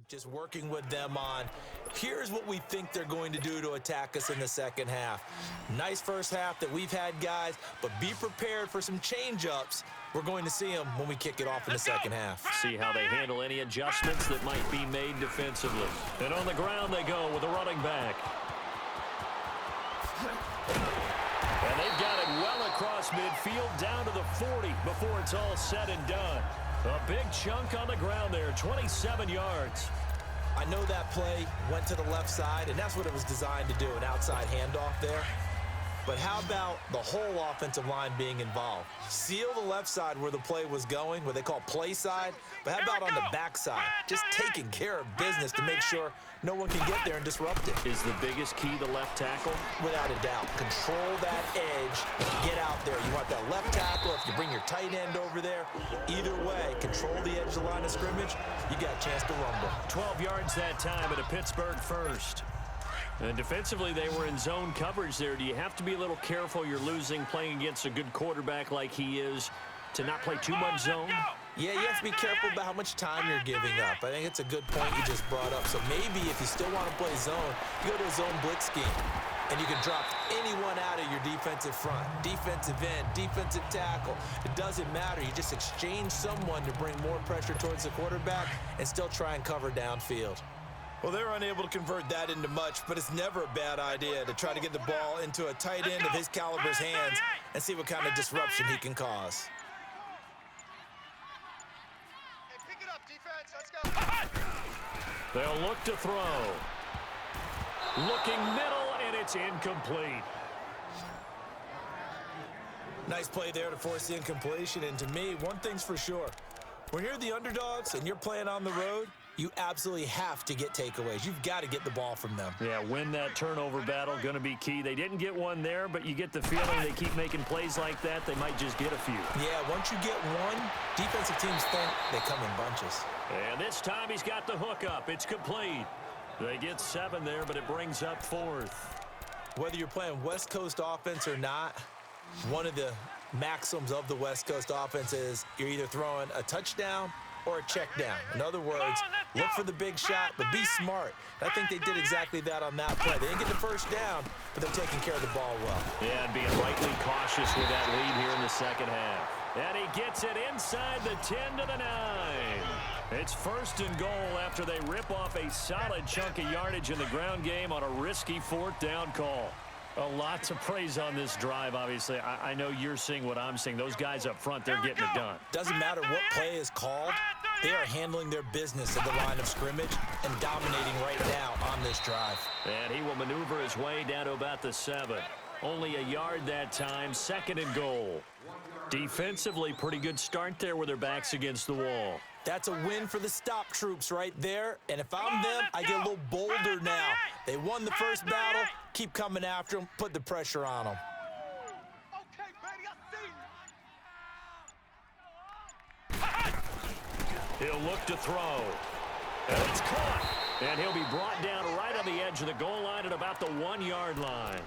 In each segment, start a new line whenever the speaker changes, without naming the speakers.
just working with them on, here's what we think they're going to do to attack us in the second half. Nice first half that we've had, guys, but be prepared for some change-ups. We're going to see them when we kick it off in the second half.
See how they handle any adjustments that might be made defensively. And on the ground they go with a running back. And they've got it well across midfield down to the 40 before it's all said and done. A big chunk on the ground there, 27 yards.
I know that play went to the left side, and that's what it was designed to do, an outside handoff there. But how about the whole offensive line being involved? Seal the left side where the play was going, what they call play side, but how about on the back side? Just taking care of business to make sure no one can get there and disrupt it.
Is the biggest key the left tackle?
Without a doubt. Control that edge. Get out there. You want that left tackle. If you bring your tight end over there, either way, control the edge of the line of scrimmage, you got a chance to rumble.
12 yards that time at a Pittsburgh first. And defensively, they were in zone coverage there. Do you have to be a little careful? You're losing playing against a good quarterback like he is to not play too much zone?
Yeah, you have to be careful about how much time you're giving up. I think it's a good point you just brought up. So maybe if you still want to play zone, you go to a zone blitz scheme. And you can drop anyone out of your defensive front. Defensive end, defensive tackle. It doesn't matter. You just exchange someone to bring more pressure towards the quarterback and still try and cover downfield. Well, they're unable to convert that into much, but it's never a bad idea to try to get the ball into a tight end of his caliber's hands and see what kind of disruption he can cause.
Hey, pick it up, defense. Let's go.
They'll look to throw. Looking middle, and it's incomplete.
Nice play there to force the incompletion, and to me, one thing's for sure. When you're the underdogs and you're playing on the road, you absolutely have to get takeaways. You've got to get the ball from them.
Yeah, win that turnover battle, going to be key. They didn't get one there, but you get the feeling they keep making plays like that, they might just get a few.
Yeah, once you get one, defensive teams think they come in bunches.
And this time he's got the hook up. It's complete. They get 7 there, but it brings up 4th.
Whether you're playing West Coast offense or not, one of the maxims of the West Coast offense is you're either throwing a touchdown or a check down. In other words, look for the big shot, but be smart. I think they did exactly that on that play. They didn't get the first down, but they're taking care of the ball well.
Yeah, and being rightly cautious with that lead here in the second half. And he gets it inside the 10 to the 9. It's 1st and goal after they rip off a solid chunk of yardage in the ground game on a risky 4th down call. A lot to praise on this drive, obviously. I know you're seeing what I'm seeing. Those guys up front, they're getting it done.
Doesn't matter what play is called. They are handling their business at the line of scrimmage and dominating right now on this drive.
And he will maneuver his way down to about the 7. Only a yard that time, 2nd and goal. Defensively, pretty good start there with their backs against the wall.
That's a win for the stop troops right there. And if I'm them, I get a little bolder now. They won the first battle. Keep coming after them. Put the pressure on them.
Okay, baby, I see you.
He'll look to throw. And it's caught. And he'll be brought down right on the edge of the goal line at about the 1-yard line.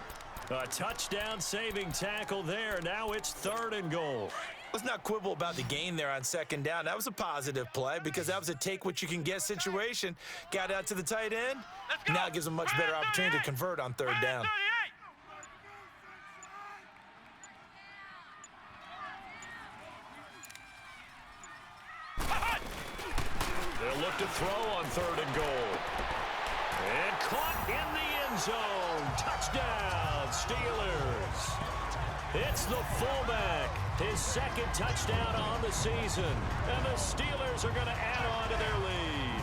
A touchdown saving tackle there. Now it's 3rd and goal.
Let's not quibble about the gain there on 2nd down. That was a positive play because that was a take-what-you-can-get situation. Got out to the tight end. Now it gives them a much better opportunity to convert on 3rd down.
They'll look to throw on 3rd and goal. And caught in the end zone. Touchdown, Steelers. It's the fullback. His 2nd touchdown on the season. And the Steelers are going to add on to their lead.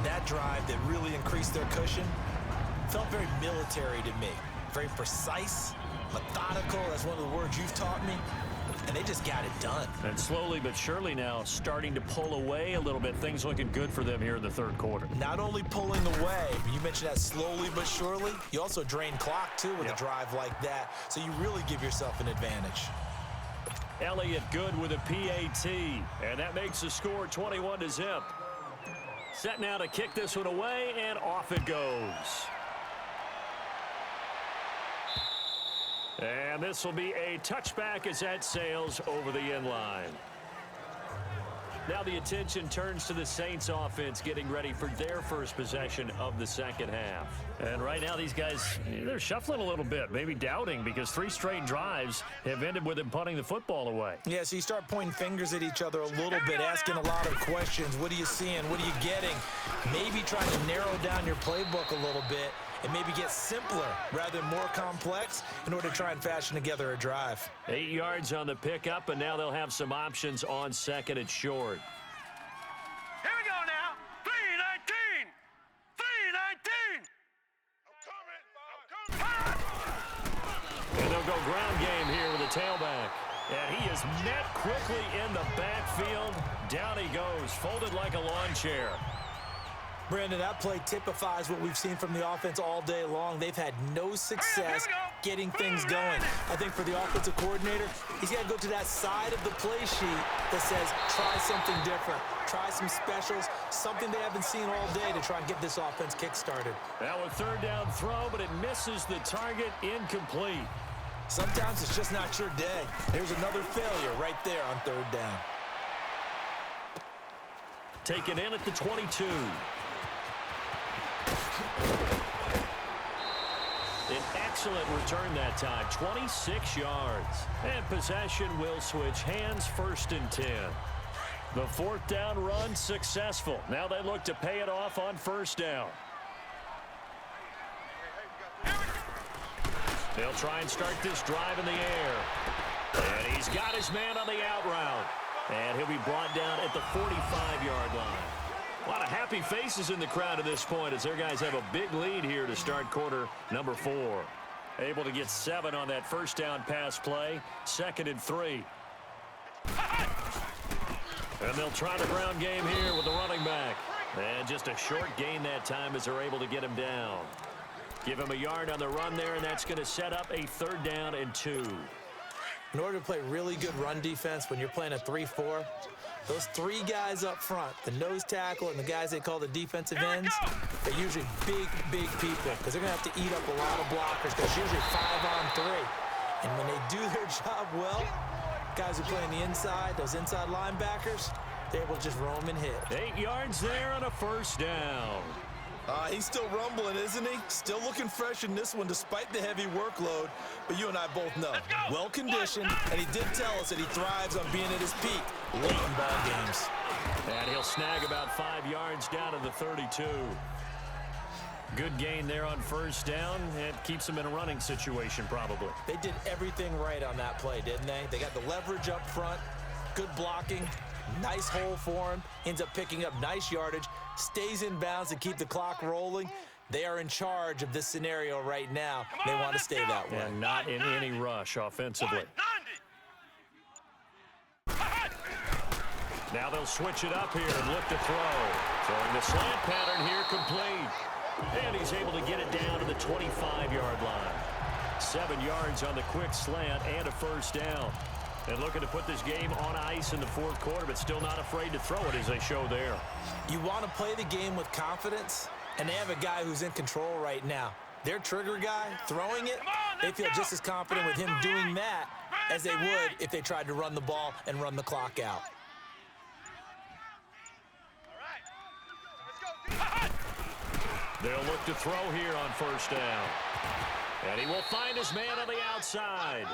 That drive that really increased their cushion felt very military to me. Very precise, methodical. That's one of the words you've taught me. And they just got it done.
And slowly but surely now starting to pull away a little bit. Things looking good for them here in the 3rd quarter.
Not only pulling away, you mentioned that slowly but surely, you also drain clock too with a drive like that. So you really give yourself an advantage.
Elliott good with a PAT. And that makes the score 21-0. Set now to kick this one away, and off it goes. And this will be a touchback as that sails over the end line. Now the attention turns to the Saints offense getting ready for their first possession of the second half.
And right now these guys, they're shuffling a little bit, maybe doubting, because 3 straight drives have ended with them punting the football away.
Yeah, so you start pointing fingers at each other a little bit, asking a lot of questions. What are you seeing? What are you getting? Maybe trying to narrow down your playbook a little bit and maybe get simpler rather than more complex in order to try and fashion together a drive.
8 yards on the pickup, and now they'll have some options on second and short.
Here we go now. 3-19. 3-19. I'm coming.
And they'll go ground game here with the tailback. And he is met quickly in the backfield. Down he goes, folded like a lawn chair.
Brandon, that play typifies what we've seen from the offense all day long. They've had no success getting things going. I think for the offensive coordinator, he's got to go to that side of the play sheet that says, try something different. Try some specials, something they haven't seen all day to try and get this offense kick-started.
Now a third down throw, but it misses the target, incomplete.
Sometimes it's just not your day. There's another failure right there on third down.
Taken in at the 22. An excellent return that time, 26 yards. And possession will switch hands, 1st and 10. The 4th down run successful. Now they look to pay it off on 1st down. They'll try and start this drive in the air. And he's got his man on the out route. And he'll be brought down at the 45-yard line. A lot of happy faces in the crowd at this point as their guys have a big lead here to start quarter number 4. Able to get 7 on that 1st down pass play. 2nd and 3. And they'll try the ground game here with the running back. And just a short gain that time as they're able to get him down. Give him a yard on the run there, and that's going to set up a 3rd down and 2.
In order to play really good run defense when you're playing a 3-4, those 3 guys up front, the nose tackle and the guys they call the defensive ends, they're usually big people because they're going to have to eat up a lot of blockers because it's usually 5 on 3. And when they do their job well, guys who play on the inside, those inside linebackers, they're able to just roam and hit.
8 yards there on a 1st down.
He's still rumbling, isn't he? Still looking fresh in this one despite the heavy workload. But you and I both know, well-conditioned, and he did tell us that he thrives on being at his peak late in ball games.
And he'll snag about 5 yards down to the 32. Good gain there on 1st down. It keeps him in a running situation probably.
They did everything right on that play, didn't they? They got the leverage up front, good blocking, nice hole for him, ends up picking up nice yardage, stays in bounds to keep the clock rolling. They are in charge of this scenario right now. They want to stay that way.
And not in any rush offensively. Now they'll switch it up here and look to throw. Throwing the slant pattern here complete. And he's able to get it down to the 25-yard line. 7 yards on the quick slant and a 1st down. And looking to put this game on ice in the 4th quarter, but still not afraid to throw it as they show there.
You want to play the game with confidence, and they have a guy who's in control right now. Their trigger guy, throwing it, they feel just as confident with him doing that as they would if they tried to run the ball and run the clock out.
They'll look to throw here on 1st down. And he will find his man on the outside.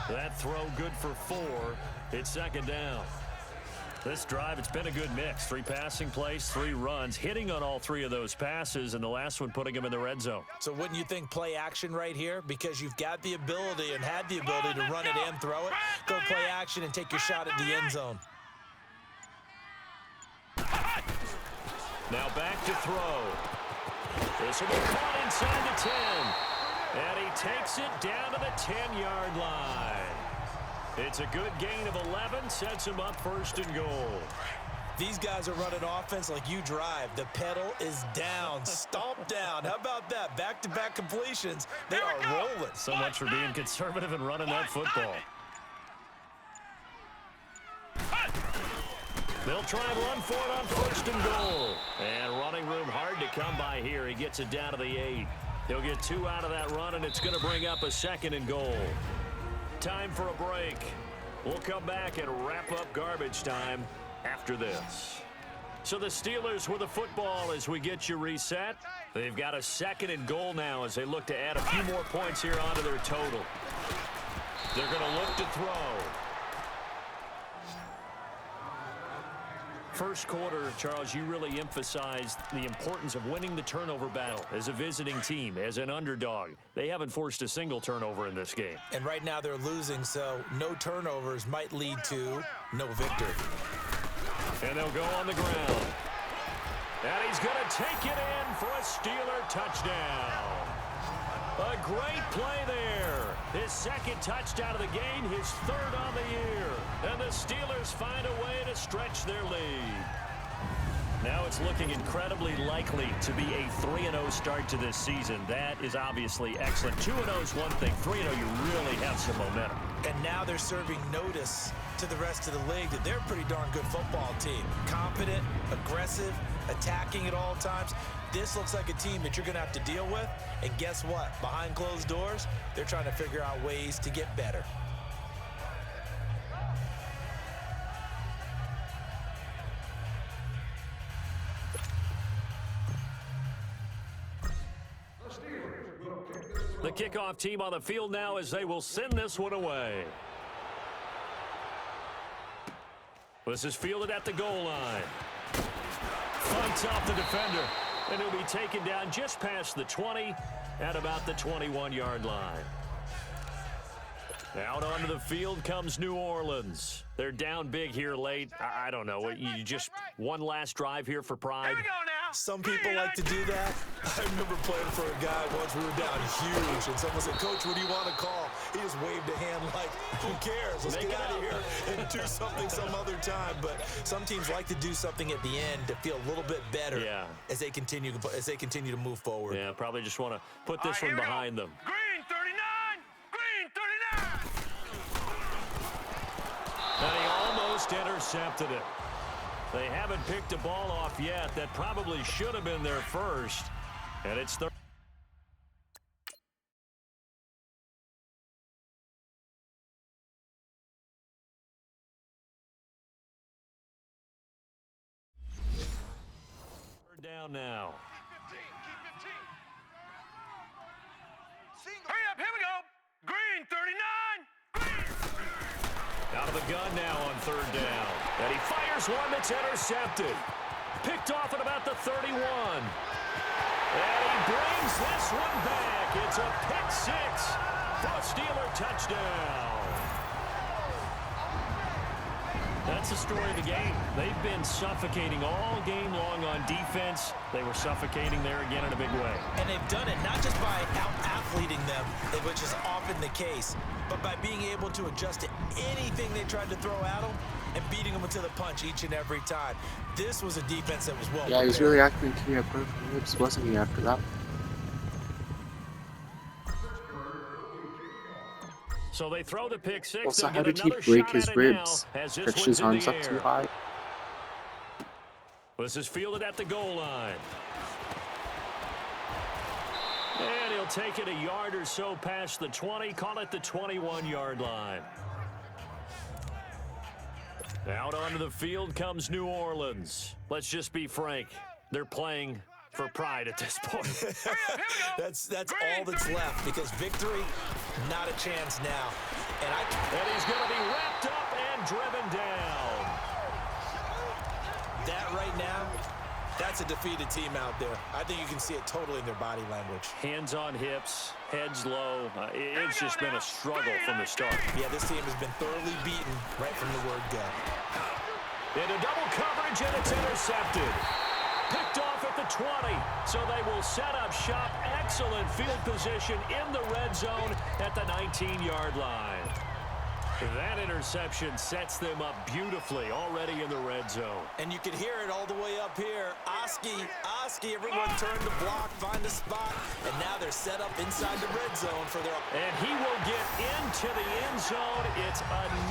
That throw good for 4. It's 2nd down. This drive, it's been a good mix. 3 passing plays, 3 runs, hitting on all 3 of those passes, and the last one putting him in the red zone.
So wouldn't you think play action right here? Because you've got the ability and had the ability to run it and throw it. Go play action and take your shot at the end zone.
Now back to throw. This will be caught inside the 10. And he takes it down to the 10-yard line. It's a good gain of 11, sets him up 1st and goal.
These guys are running offense like you drive. The pedal is down, stomp down. How about that? Back-to-back completions. They are rolling.
So much for being conservative and running that football.
They'll try and run for it on 1st and goal. And running room hard to come by here. He gets it down to the 8. He'll get 2 out of that run, and it's going to bring up a 2nd and goal. Time for a break. We'll come back and wrap up garbage time after this. So the Steelers with the football as we get you reset. They've got a 2nd and goal now as they look to add a few more points here onto their total. They're going to look to throw. First quarter, Charles, you really emphasized the importance of winning the turnover battle as a visiting team, as an underdog. They haven't forced a single turnover in this game.
And right now they're losing, so no turnovers might lead to no victory.
And they'll go on the ground. And he's going to take it in for a Steeler touchdown. A great play there. His 2nd touchdown of the game, his 3rd on the year. And the Steelers find a way to stretch their lead. Now it's looking incredibly likely to be a 3-0 start to this season. That is obviously excellent. 2-0 is one thing. 3-0, you really have some momentum.
And now they're serving notice to the rest of the league that they're a pretty darn good football team. Confident, aggressive, attacking at all times. This looks like a team that you're going to have to deal with. And guess what? Behind closed doors, they're trying to figure out ways to get better.
The kickoff team on the field now as they will send this one away. This is fielded at the goal line. Fights off the defender, and he'll be taken down just past the 20 at about the 21-yard line. Out onto the field comes New Orleans. They're down big here late. I don't know. You just one last drive here for pride.
Here we go now.
Some people like to do that. I remember playing for a guy once. We were down huge, and someone said, "Coach, what do you want to call?" He just waved a hand like, "Who cares? Let's get out of here and do something some other time." But some teams like to do something at the end to feel a little bit better as they continue to move forward.
Yeah, probably just want to put this one behind them.
Green 39! Green 39!
And he almost intercepted it. They haven't picked a ball off yet. That probably should have been their first. And it's third. Down now.
Keep 15. Hurry up, here we go. Green 39!
Out of the gun now on 3rd down. And he fires one that's intercepted. Picked off at about the 31. And he brings this one back. It's a pick 6 for a Steeler touchdown. That's the story of the game. They've been suffocating all game long on defense. They were suffocating there again in a big way.
And they've done it not just by out-athleting them, which is often the case, but by being able to adjust to anything they tried to throw at them and beating them to the punch each and every time. This was a defense that was well prepared.
Yeah, he's really acting to your perfect lips, wasn't he, after that?
So they throw the pick 6.
Also, how did he break his ribs? Stretched his arms up too high.
This is fielded at the goal line. And he'll take it a yard or so past the 20. Call it the 21-yard line. Out onto the field comes New Orleans. Let's just be frank. They're playing for pride at this point.
That's all that's left, because victory, not a chance now.
And he's going to be wrapped up and driven down.
That right now, that's a defeated team out there. I think you can see it totally in their body language.
Hands on hips, heads low. It's just been a struggle from the start.
Yeah, this team has been thoroughly beaten right from the word go.
Into double coverage, and it's intercepted. Picked off at the 20, so they will set up shop. Excellent field position in the red zone at the 19-yard line. That interception sets them up beautifully already in the red zone.
And you can hear it all the way up here. Oski, everyone turn to block, find a spot, and now they're set up inside the red zone for their...
And he will get into the end zone. It's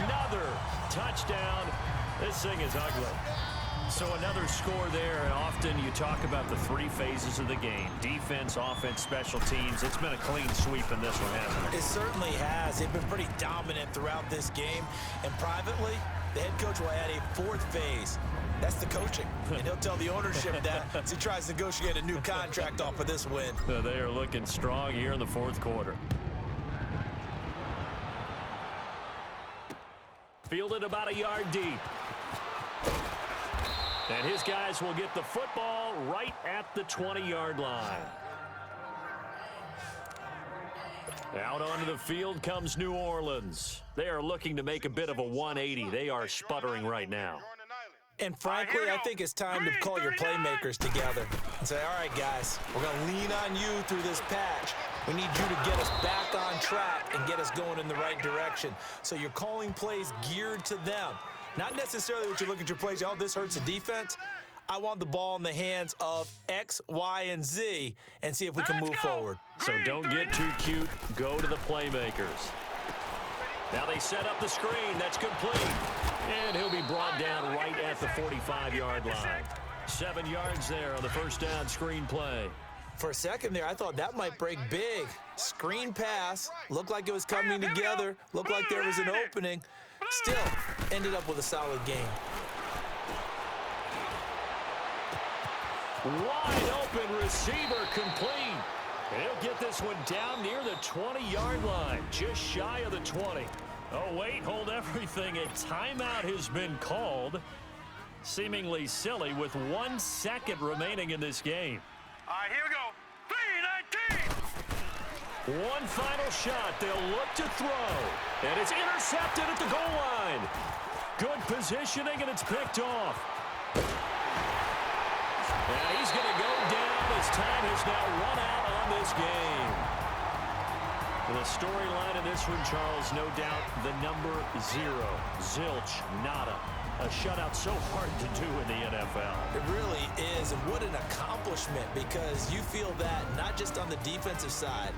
another touchdown. This thing is ugly. So another score there, and often you talk about the 3 phases of the game. Defense, offense, special teams. It's been a clean sweep in this one, hasn't it?
It certainly has. They've been pretty dominant throughout this game. And privately, The head coach will add a fourth phase. That's the coaching. And he'll tell the ownership that as he tries to negotiate a new contract off of this win.
They are looking strong here in the fourth quarter. Fielded about a yard deep. And his guys will get the football right at the 20-yard line. Out onto the field comes New Orleans. They are looking to make a bit of a 180. They are sputtering right now.
And frankly, I think it's time to call your playmakers together and say, all right, guys, we're going to lean on you through this patch. We need you to get us back on track and get us going in the right direction. So you're calling plays geared to them. Not necessarily what you look at your plays, oh, this hurts the defense. I want the ball in the hands of X, Y, and Z and see if we can move forward.
So don't get too cute. Go to the playmakers. Now they set up the screen. That's complete. And he'll be brought down right at the 45-yard line. 7 yards there on the first down screen play.
For a second there, I thought that might break big. Screen pass. Looked like it was coming together. Looked like there was an opening. Still, ended up with a solid game.
Wide open receiver complete. And he'll get this one down near the 20-yard line, just shy of the 20. Oh, wait, hold everything. A timeout has been called. Seemingly silly with 1 second remaining in this game.
All right, here we go. 3-19.
One final shot. They'll look to throw. And it's intercepted at the goal line. Good positioning, and it's picked off. And he's going to go down as time has now run out on this game. The storyline in this one, Charles, no doubt the number 0. Zilch, nada. A shutout so hard to do in the NFL.
It really is, and what an accomplishment, because you feel that not just on the defensive side,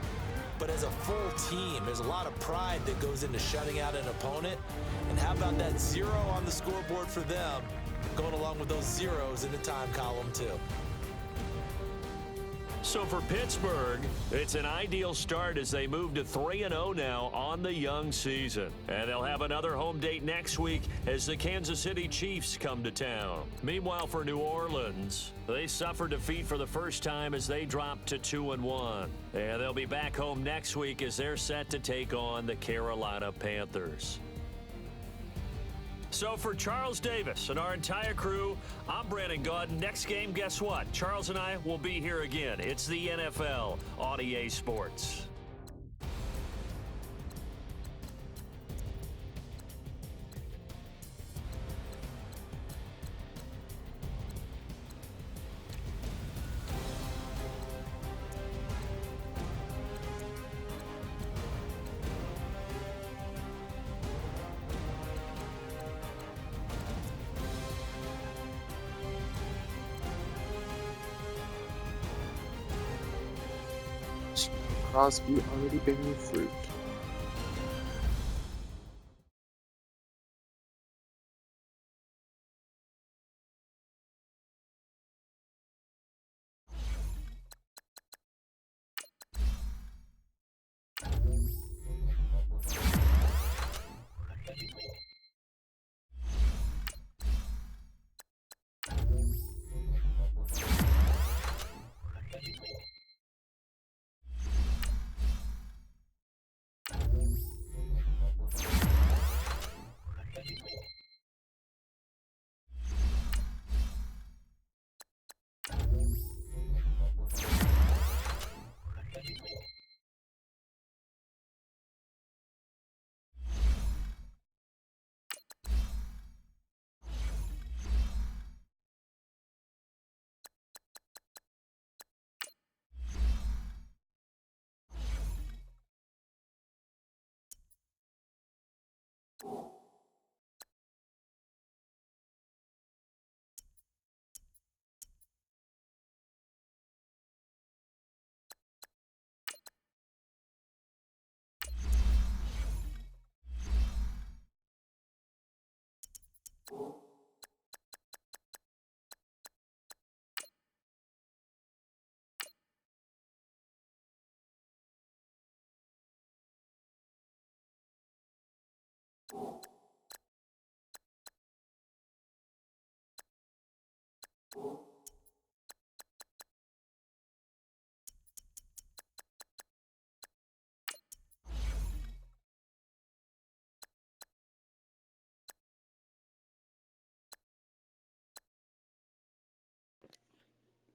but as a full team. There's a lot of pride that goes into shutting out an opponent. And how about that 0 on the scoreboard for them, going along with those zeros in the time column too.
So for Pittsburgh, it's an ideal start as they move to 3-0 now on the young season. And they'll have another home date next week as the Kansas City Chiefs come to town. Meanwhile, for New Orleans, they suffered defeat for the first time as they dropped to 2-1. And they'll be back home next week as they're set to take on the Carolina Panthers. So for Charles Davis and our entire crew, I'm Brandon Gaudin. Next game, guess what? Charles and I will be here again. It's the NFL on EA Sports.
Crosby already bearing fruit.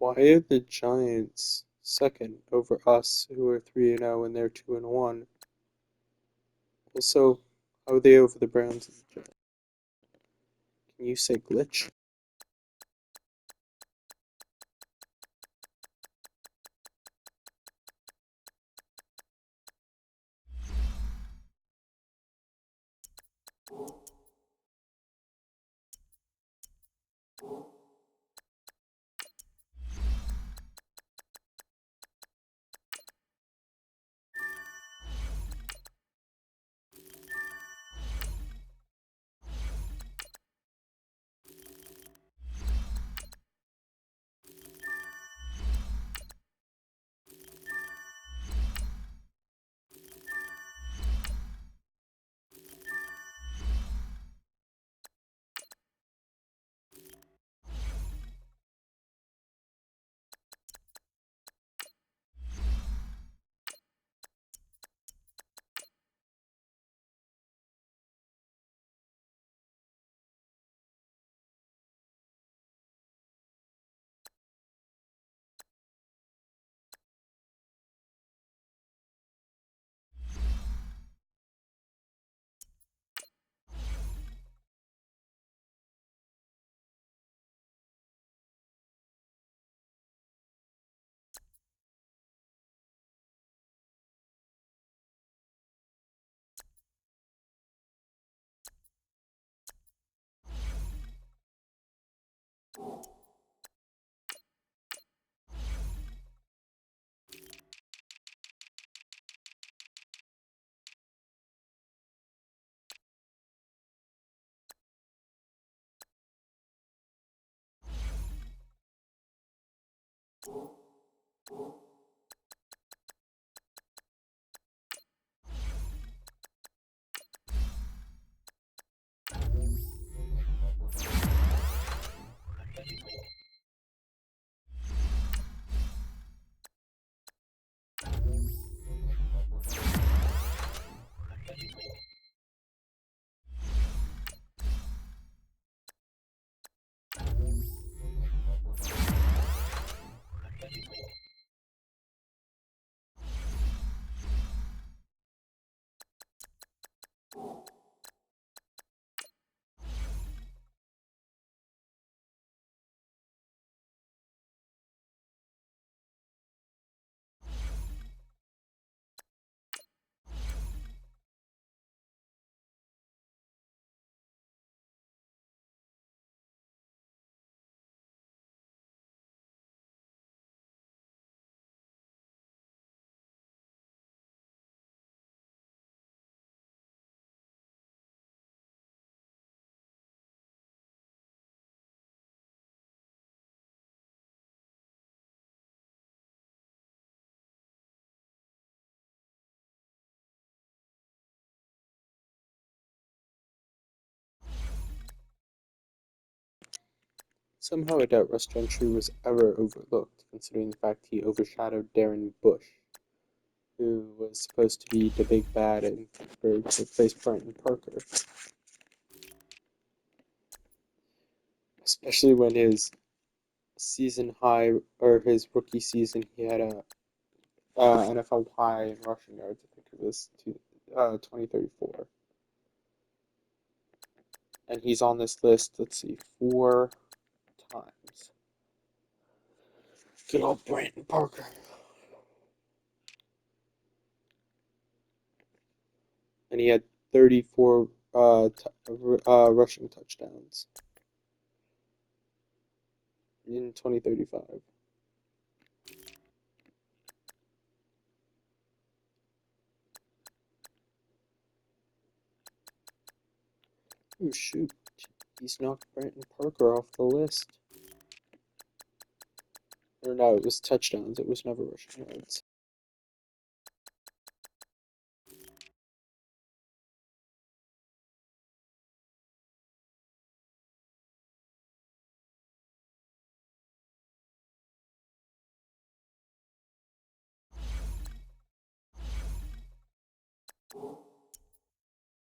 Why are the Giants second over us, who are 3-0 and they're 2-1? Also, how are they over the Browns and the Giants? Can you say glitch? Somehow I doubt Russ Gentry was ever overlooked, considering the fact he overshadowed Darren Bush, who was supposed to be the big bad in Pittsburgh to replace Brenton Parker. Especially when his season high, or his rookie season, he had a NFL high in rushing yards. I think it was 2034. And he's on this list, let's see, 4 times. Good old Brenton Parker. And he had 34 rushing touchdowns in 2035. Oh shoot, he's knocked Brenton Parker off the list. Or no, it was touchdowns, it was never rushing yards.